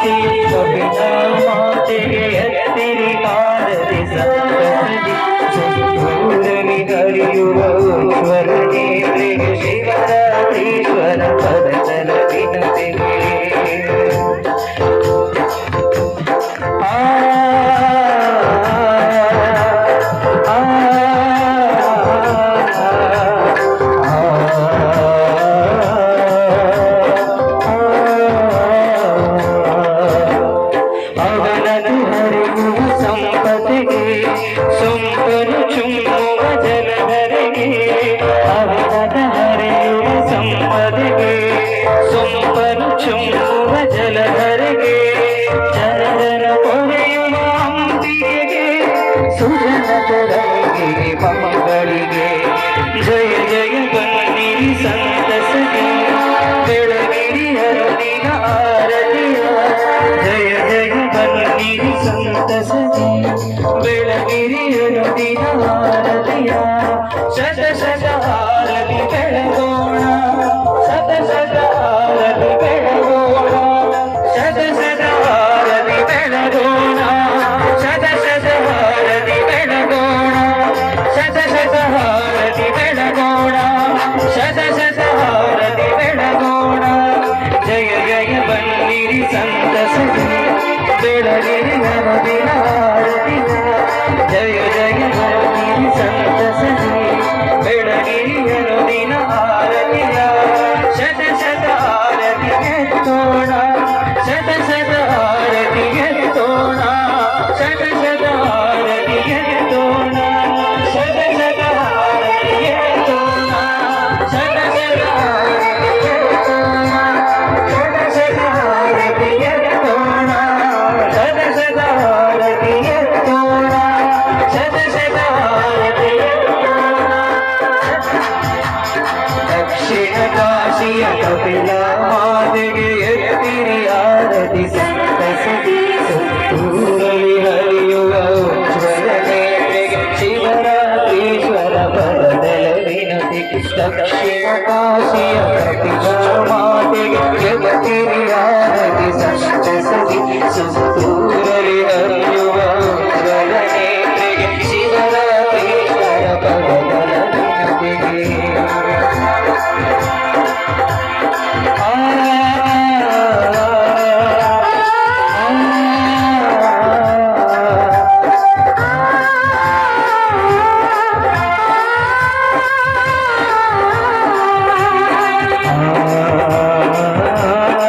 ಮಾತೆ ಕಪಿಲ ಮಾತೆಗೆ ಎತ್ತಿರಿ ಕಾರದೆ ಸಂತಸದಿ ಸಂಪೂರ್ಣಿ ಹರಿಯುವ ಸ್ವರನೇ ಶಿವರಾತ್ರೀಶ್ವರ ಪದತಲ ವಿನತಿಗೆ ಸೊಂಪನು ಚುಮ್ಮುವ ಜಲಧರೆಗೆ ಅವನದ ಹರಿಯುವ ಸಂಪದೆಗೆ ಸೊಂಪನು ಚುಮ್ಮುವ ಜಲಧರೆಗೆ ಜನರ ಪೊರೆಯುವ ಅಂಬಿಗೆಗೆ ಸುಜನದರಿಗೆ ಮಗಳಿಗೆ ಜಯ ಜಯ ಬನ್ನಿರಿ ಸಂತಸಗೆ ಬೆಳಗಿರಿ ಹರದಿನ ಆರತಿಯ ಜಯ ಜಯ ಬನ್ನಿರಿ ಸಂತಸಗೆ ಬೆಳಗಿರಿ ಹರದಿನ ಆರತಿಯ ಶತ ಶತ ಆರತಿ ಬೆಳಗೋಣ ಶತ ಶತ ಆರತಿ ಬೆಳಗೋಣ ಶತ ಶತ ಆರತಿ ಬೆಳಗೋಣ ಶತ ಶತ ಆರತಿ ಬೆಳಗೋಣ ಶತ ಶತ ಆರತಿ ಬೆಳಗೋಣ ಶತ ಶತ ಆರತಿ ಬೆಳಗೋಣ ಜಯ ಜಯ ಬನ್ನಿರಿ ಸಂತಸಗೆ ಬೆಳಗಿರಿ ಹರದಿನ ಆರತಿಯ ಜಯ ಜಯ ಬನ್ನಿರಿ ಸಂತಸಗೆ ಬೆಳಗಿರಿ ಹರದಿನ ಆರತಿಯ ಶತ ಶತ ಆರತಿ ಎತ್ತೋಣ ಶತ ಶತ ಆರತಿ ಎತ್ತೋಣ ಶತ ಶತ ಆರತಿ ಎತ್ತೋಣ ಶತ ಶತ ಆರತಿ ಎತ್ತೋಣ ಶತ ಶತ ಆರತಿ ಎತ್ತೋಣ ಶತ ಶತ ಆರತಿ ಎತ್ತೋಣ ಶತ ಶತ ಆರತಿ ಎತ್ತೋಣ ಶತ ಶತ ಆರತಿ ಎತ್ತೋಣ ದಕ್ಷಿಣ ಕಾಶಿಯ ಕಪಿಲ ಮಾತೆಗೆ ಎತ್ತಿರಿ ಆರತಿ ಸಂತಸದಿ ಸುತ್ತೂರಲಿ ಹರಿಯುವ ಉಜ್ವಲ ನೇತ್ರೆಗೆ ಶಿವರಾತ್ರೀಶ್ವರ ಪದದಲ ವಿನತಿ ದಕ್ಷಿಣ ಕಾಶಿಯ ಕಪಿಲ ಮಾತೆಗೆ ಎತ್ತಿರಿ ಆರತಿ ಸಂತಸದಿ ಸುತ್ತೂರಲಿ ಹರಿಯುವ